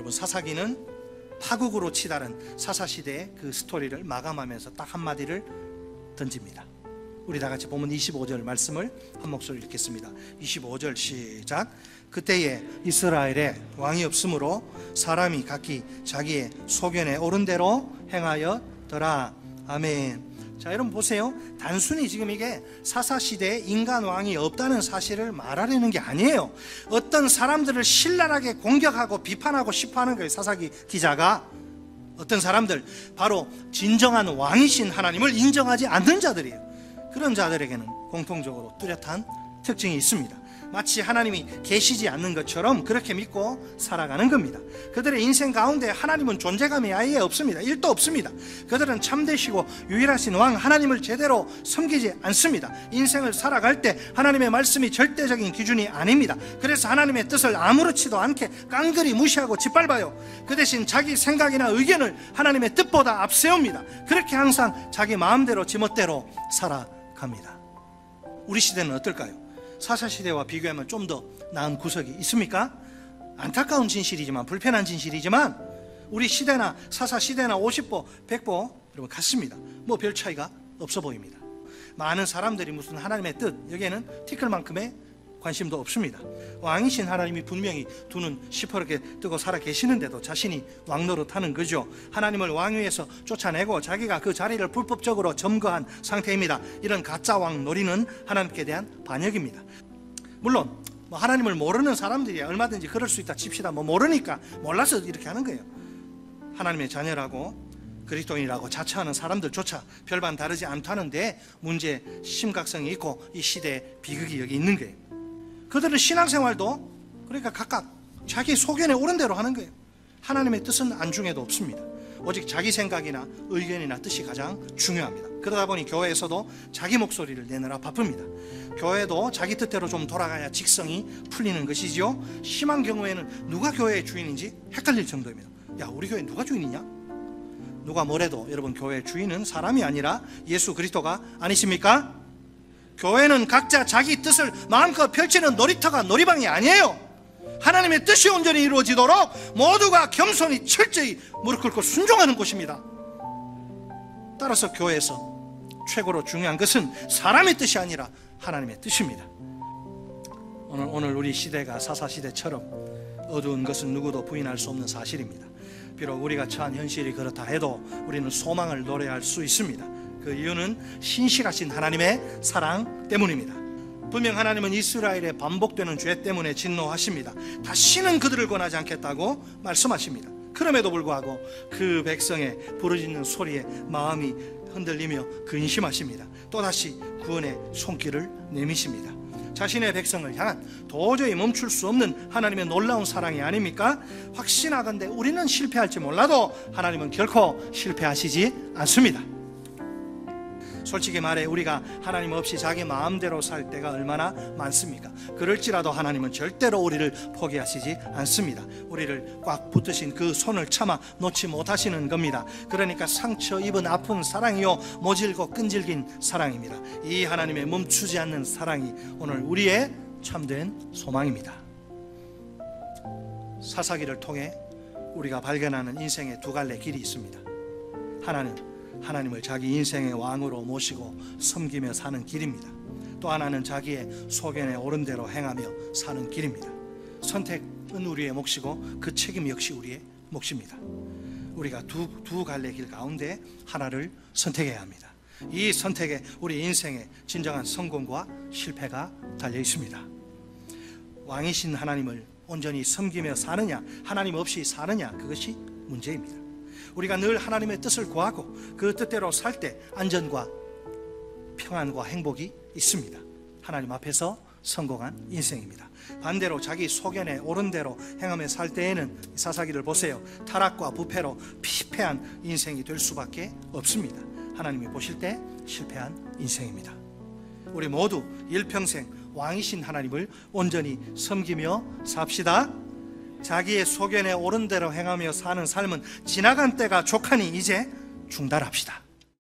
여러분, 사사기는 파국으로 치달은 사사시대의 그 스토리를 마감하면서 딱 한마디를 던집니다. 우리 다 같이 보면 25절 말씀을 한 목소리로 읽겠습니다. 25절 시작. 그때에 이스라엘에 왕이 없으므로 사람이 각기 자기의 소견에 옳은 대로 행하였더라. 아멘. 자, 여러분 보세요. 단순히 지금 이게 사사시대에 인간 왕이 없다는 사실을 말하려는 게 아니에요. 어떤 사람들을 신랄하게 공격하고 비판하고 싶어 하는 거예요. 사사기 기자가 어떤 사람들, 바로 진정한 왕이신 하나님을 인정하지 않는 자들이에요. 그런 자들에게는 공통적으로 뚜렷한 특징이 있습니다. 마치 하나님이 계시지 않는 것처럼 그렇게 믿고 살아가는 겁니다. 그들의 인생 가운데 하나님은 존재감이 아예 없습니다. 1도 없습니다. 그들은 참되시고 유일하신 왕 하나님을 제대로 섬기지 않습니다. 인생을 살아갈 때 하나님의 말씀이 절대적인 기준이 아닙니다. 그래서 하나님의 뜻을 아무렇지도 않게 깡그리 무시하고 짓밟아요. 그 대신 자기 생각이나 의견을 하나님의 뜻보다 앞세웁니다. 그렇게 항상 자기 마음대로 지멋대로 살아갑니다. 우리 시대는 어떨까요? 사사시대와 비교하면 좀 더 나은 구석이 있습니까? 안타까운 진실이지만, 불편한 진실이지만 우리 시대나 사사시대나 50보 100보 여러분 같습니다. 뭐 별 차이가 없어 보입니다. 많은 사람들이 무슨 하나님의 뜻, 여기에는 티끌만큼의 관심도 없습니다. 왕이신 하나님이 분명히 두 눈 시퍼렇게 뜨고 살아 계시는데도 자신이 왕노릇하는 거죠. 하나님을 왕위에서 쫓아내고 자기가 그 자리를 불법적으로 점거한 상태입니다. 이런 가짜 왕 노리는 하나님께 대한 반역입니다. 물론 하나님을 모르는 사람들이 얼마든지 그럴 수 있다 칩시다. 모르니까, 몰라서 이렇게 하는 거예요. 하나님의 자녀라고 그리스도인이라고 자처하는 사람들조차 별반 다르지 않다는데 문제의 심각성이 있고 이 시대의 비극이 여기 있는 거예요. 그들은 신앙생활도 그러니까 각각 자기 소견에 옳은 대로 하는 거예요. 하나님의 뜻은 안중에도 없습니다. 오직 자기 생각이나 의견이나 뜻이 가장 중요합니다. 그러다 보니 교회에서도 자기 목소리를 내느라 바쁩니다. 교회도 자기 뜻대로 좀 돌아가야 직성이 풀리는 것이죠. 심한 경우에는 누가 교회의 주인인지 헷갈릴 정도입니다. 야, 우리 교회 누가 주인이냐? 누가 뭐래도 여러분, 교회의 주인은 사람이 아니라 예수 그리스도가 아니십니까? 교회는 각자 자기 뜻을 마음껏 펼치는 놀이터가 놀이방이 아니에요. 하나님의 뜻이 온전히 이루어지도록 모두가 겸손히 철저히 무릎 꿇고 순종하는 곳입니다. 따라서 교회에서 최고로 중요한 것은 사람의 뜻이 아니라 하나님의 뜻입니다. 오늘 우리 시대가 사사시대처럼 어두운 것은 누구도 부인할 수 없는 사실입니다. 비록 우리가 처한 현실이 그렇다 해도 우리는 소망을 노래할 수 있습니다. 그 이유는 신실하신 하나님의 사랑 때문입니다. 분명 하나님은 이스라엘의 반복되는 죄 때문에 진노하십니다. 다시는 그들을 권하지 않겠다고 말씀하십니다. 그럼에도 불구하고 그 백성의 부르짖는 소리에 마음이 흔들리며 근심하십니다. 또다시 구원의 손길을 내미십니다. 자신의 백성을 향한 도저히 멈출 수 없는 하나님의 놀라운 사랑이 아닙니까? 확신하건대 우리는 실패할지 몰라도 하나님은 결코 실패하시지 않습니다. 솔직히 말해 우리가 하나님 없이 자기 마음대로 살 때가 얼마나 많습니까? 그럴지라도 하나님은 절대로 우리를 포기하시지 않습니다. 우리를 꽉 붙드신 그 손을 차마 놓지 못하시는 겁니다. 그러니까 상처 입은 아픈 사랑이요 모질고 끈질긴 사랑입니다. 이 하나님의 멈추지 않는 사랑이 오늘 우리의 참된 소망입니다. 사사기를 통해 우리가 발견하는 인생의 두 갈래 길이 있습니다. 하나는 하나님을 자기 인생의 왕으로 모시고 섬기며 사는 길입니다. 또 하나는 자기의 소견에 옳은 대로 행하며 사는 길입니다. 선택은 우리의 몫이고 그 책임 역시 우리의 몫입니다. 우리가 두 갈래 길 가운데 하나를 선택해야 합니다. 이 선택에 우리 인생의 진정한 성공과 실패가 달려 있습니다. 왕이신 하나님을 온전히 섬기며 사느냐, 하나님 없이 사느냐, 그것이 문제입니다. 우리가 늘 하나님의 뜻을 구하고 그 뜻대로 살 때 안전과 평안과 행복이 있습니다. 하나님 앞에서 성공한 인생입니다. 반대로 자기 소견에 옳은 대로 행하며 살 때에는 사사기를 보세요. 타락과 부패로 피폐한 인생이 될 수밖에 없습니다. 하나님이 보실 때 실패한 인생입니다. 우리 모두 일평생 왕이신 하나님을 온전히 섬기며 삽시다. 자기의 소견에 옳은 대로 행하며 사는 삶은 지나간 때가 족하니 이제 중단합시다.